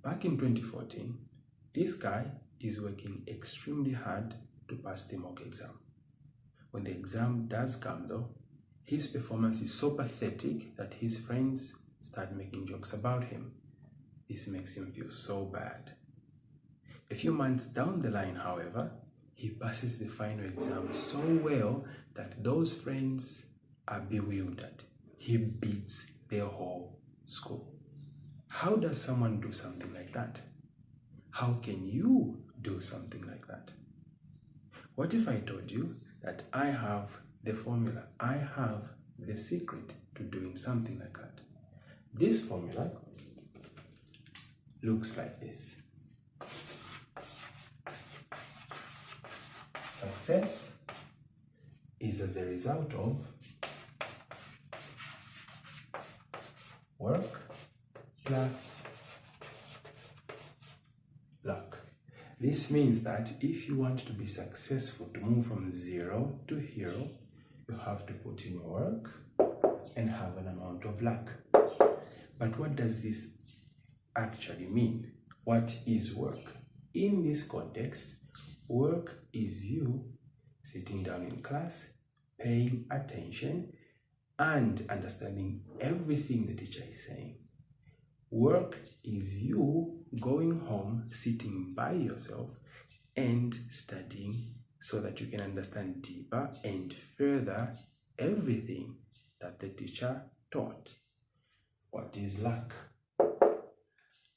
back in 2014, this guy is working extremely hard to pass the mock exam. When the exam does come though, his performance is so pathetic that his friends start making jokes about him. This makes him feel so bad. A few months down the line, however, he passes the final exam so well that those friends are bewildered. He beats their whole school. How does someone do something like that? How can you do something like that? What if I told you that I have the formula, I have the secret to doing something like that? This formula looks like this. Success is as a result of work plus luck. This means that if you want to be successful, to move from zero to hero, you have to put in work and have an amount of luck. But what does this actually mean? What is work? In this context, work is you sitting down in class, paying attention, and understanding everything the teacher is saying. Work is you going home, sitting by yourself, and studying so that you can understand deeper and further everything that the teacher taught. What is luck?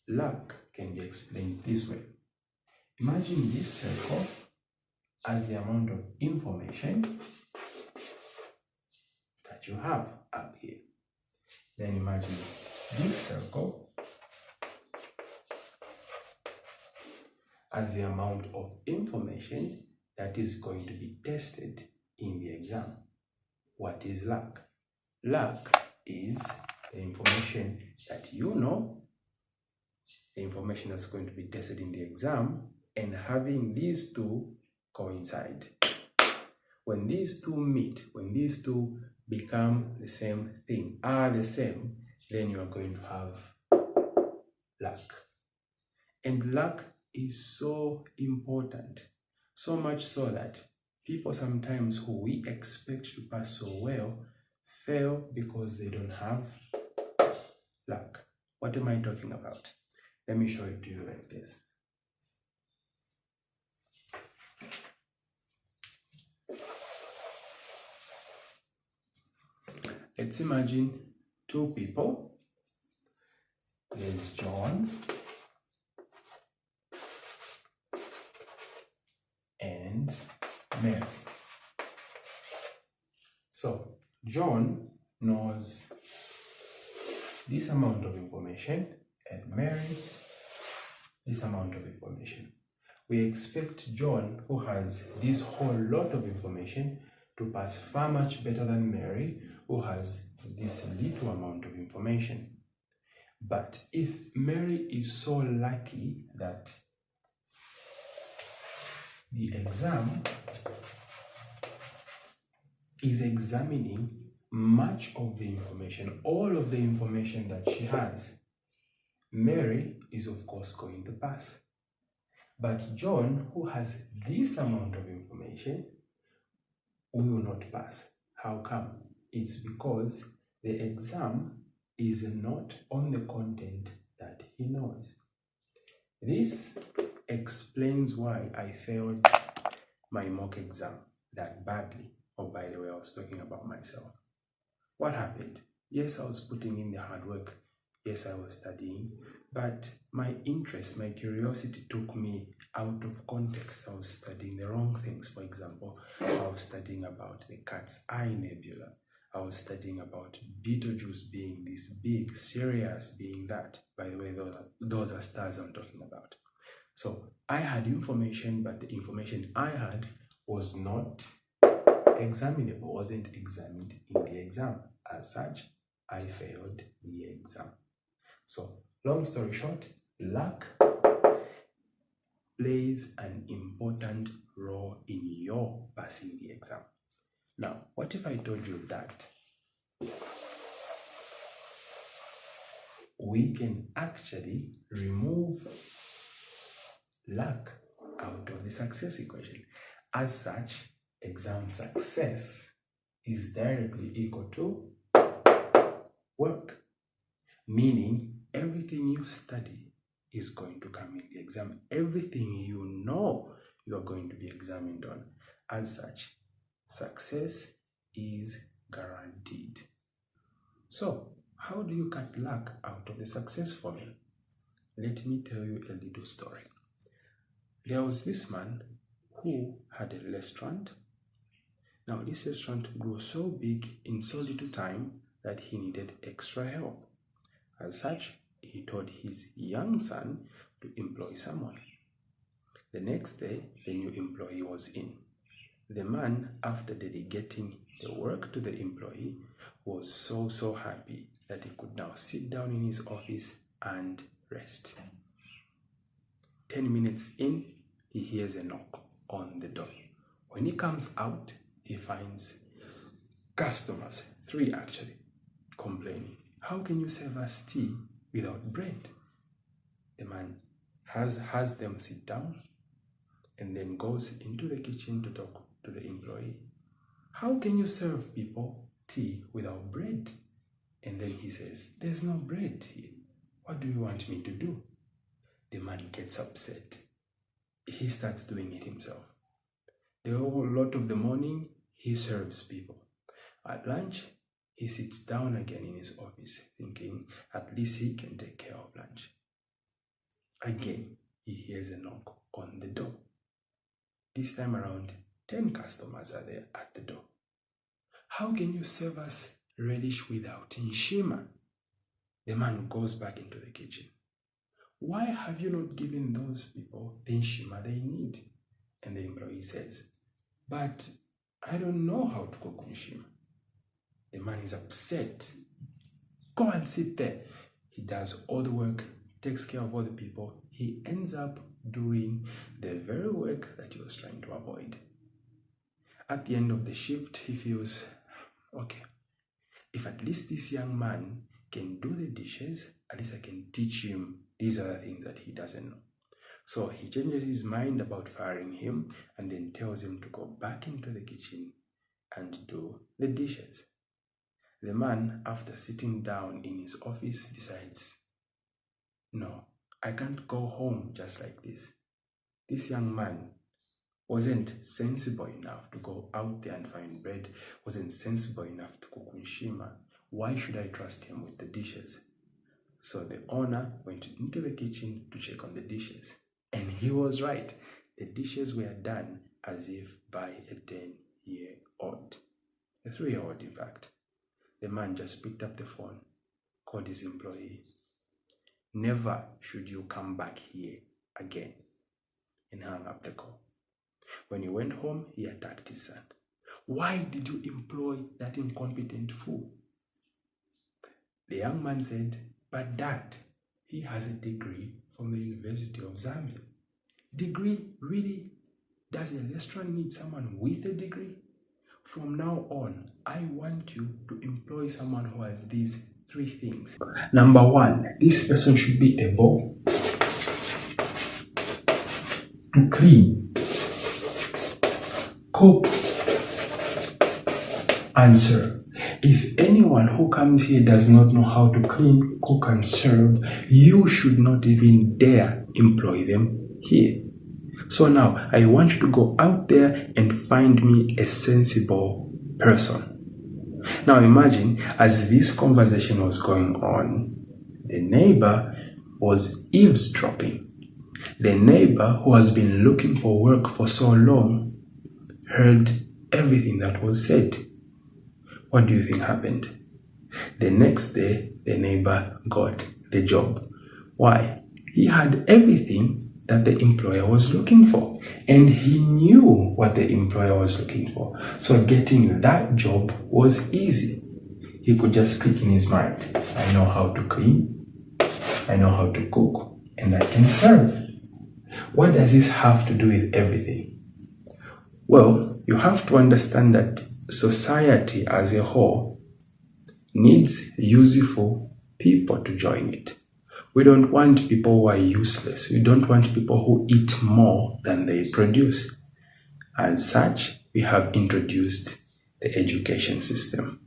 Luck can be explained this way. Imagine this circle as the amount of information that you have up here. Then imagine this circle as the amount of information that is going to be tested in the exam. What is luck? Luck is the information that you know, the information that's going to be tested in the exam, and having these two coincide. When these two meet, when these two become the same thing, are the same, then you are going to have luck. And luck is so important, so much so that people sometimes who we expect to pass so well fail because they don't have luck. What am I talking about? Let me show it to you like this. Let's imagine two people. There's John and Mary. So John knows this amount of information and Mary this amount of information. We expect John, who has this whole lot of information, to pass far much better than Mary, who has this little amount of information. But if Mary is so lucky that the exam is examining much of the information, all of the information that she has, Mary is of course going to pass. But John, who has this amount of information, will not pass. How come? It's because the exam is not on the content that he knows. This explains why I failed my mock exam that badly. Oh, by the way, I was talking about myself. What happened? Yes, I was putting in the hard work. Yes, I was studying, but my interest, my curiosity took me out of context. I was studying the wrong things. For example, I was studying about the Cat's Eye Nebula. I was studying about Betelgeuse being this big, Sirius being that. By the way, those are stars I'm talking about. So I had information, but the information I had was not examinable, wasn't examined in the exam. As such, I failed the exam. So, long story short, luck plays an important role in your passing the exam. Now, what if I told you that we can actually remove luck out of the success equation. As such, exam success is directly equal to work, meaning everything you study is going to come in the exam. Everything you know you are going to be examined on. As such, success is guaranteed. So, how do you cut luck out of the success formula? Let me tell you a little story. There was this man who had a restaurant. Now, this restaurant grew so big in so little time that he needed extra help. As such, he told his young son to employ someone. The next day, the new employee was in. The man, after delegating the work to the employee, was so happy that he could now sit down in his office and rest. 10 minutes in, he hears a knock on the door. When he comes out, he finds customers, 3 actually, complaining. How can you serve us tea without bread? The man has them sit down and then goes into the kitchen to talk to the employee. How can you serve people tea without bread? And then he says, there's no bread here. What do you want me to do? The man gets upset. He starts doing it himself. The whole lot of the morning, he serves people. At lunch, he sits down again in his office, thinking at least he can take care of lunch. Again, he hears a knock on the door. This time around, 10 customers are there at the door. How can you serve us relish without nshima? The man goes back into the kitchen. Why have you not given those people the nshima they need? And the employee says, but I don't know how to cook nshima. The man is upset. Go and sit there. He does all the work, takes care of all the people. He ends up doing the very work that he was trying to avoid. At the end of the shift, he feels, okay, if at least this young man can do the dishes, at least I can teach him these other things that he doesn't know. So he changes his mind about firing him and then tells him to go back into the kitchen and do the dishes. The man, after sitting down in his office, decides, no, I can't go home just like this. This young man wasn't sensible enough to go out there and find bread, wasn't sensible enough to cook nshima. Why should I trust him with the dishes? So the owner went into the kitchen to check on the dishes. And he was right. The dishes were done as if by a 10-year-old. A 3-year-old, in fact. The man just picked up the phone, called his employee. Never should you come back here again. And hung up the call. When he went home, he attacked his son. Why did you employ that incompetent fool? The young man said, but Dad, he has a degree from the University of Zambia. Degree? Really? Does a restaurant need someone with a degree? From now on, I want you to employ someone who has these 3 things. Number 1, this person should be able to clean, cook, and serve. If anyone who comes here does not know how to clean, cook, and serve, you should not even dare employ them here. So now, I want you to go out there and find me a sensible person. Now imagine, as this conversation was going on, the neighbor was eavesdropping. The neighbor who has been looking for work for so long heard everything that was said. What do you think happened? The next day, the neighbor got the job. Why? He had everything that the employer was looking for, and he knew what the employer was looking for. So getting that job was easy. He could just click in his mind, I know how to clean, I know how to cook, and I can serve. What does this have to do with everything? Well, you have to understand that society as a whole needs useful people to join it. We don't want people who are useless. We don't want people who eat more than they produce. As such, we have introduced the education system.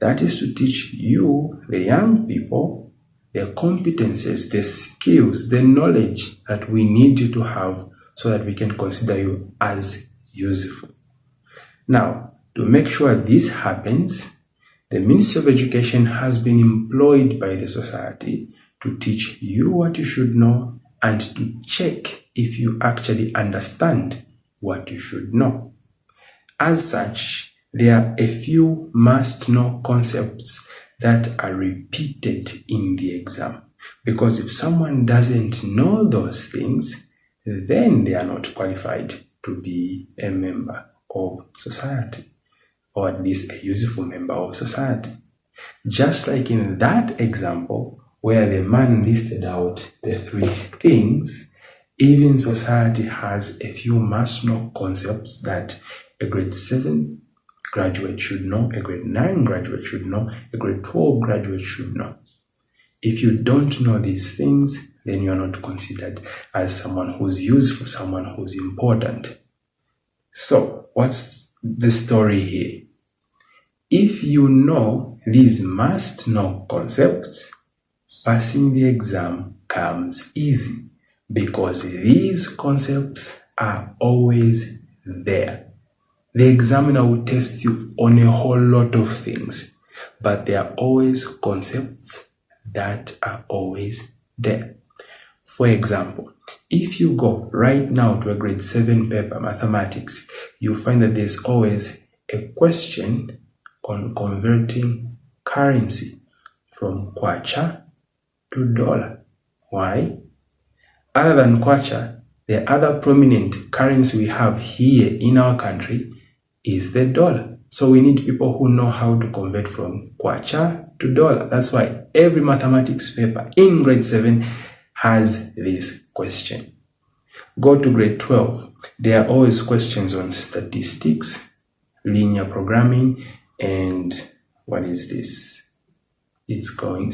That is to teach you, the young people, the competences, the skills, the knowledge that we need you to have so that we can consider you as useful. Now, to make sure this happens, the Ministry of Education has been employed by the society to teach you what you should know and to check if you actually understand what you should know. As such, there are a few must-know concepts that are repeated in the exam. Because if someone doesn't know those things, then they are not qualified to be a member of society, or at least a useful member of society. Just like in that example, where the man listed out the 3 things, even society has a few must-know concepts that a grade 7 graduate should know, a grade 9 graduate should know, a grade 12 graduate should know. If you don't know these things, then you are not considered as someone who's useful, someone who's important. So, what's the story here? If you know these must-know concepts, passing the exam comes easy because these concepts are always there. The examiner will test you on a whole lot of things, but there are always concepts that are always there. For example, if you go right now to a grade 7 paper, mathematics, you'll find that there's always a question on converting currency from kwacha to dollar. Why? Other than kwacha, the other prominent currency we have here in our country is the dollar. So we need people who know how to convert from kwacha to dollar. That's why every mathematics paper in grade 7 has this question. Go to grade 12. There are always questions on statistics, linear programming, and what is this? It's going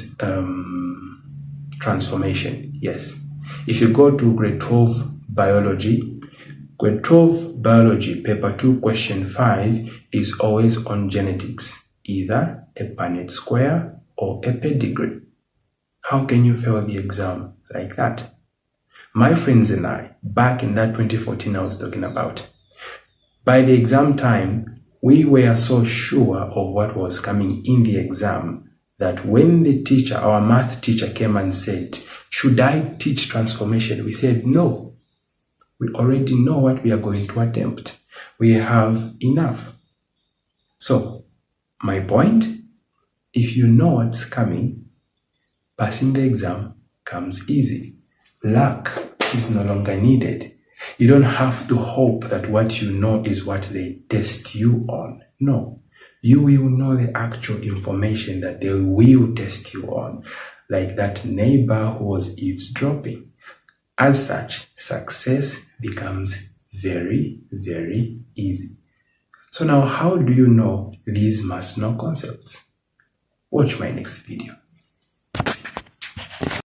transformation. Yes. If you go to grade 12 biology, grade 12 biology paper 2 question 5 is always on genetics, either a Punnett square or a pedigree. How can you fail the exam like that? My friends and I, back in that 2014 I was talking about, by the exam time, we were so sure of what was coming in the exam that when the teacher, our math teacher, came and said, should I teach transformation? We said, no. We already know what we are going to attempt. We have enough. So, my point, if you know what's coming, passing the exam comes easy. Luck is no longer needed. You don't have to hope that what you know is what they test you on. No. You will know the actual information that they will test you on, like that neighbor who was eavesdropping. As such, success becomes very, very easy. So now, how do you know these must-know concepts? Watch my next video.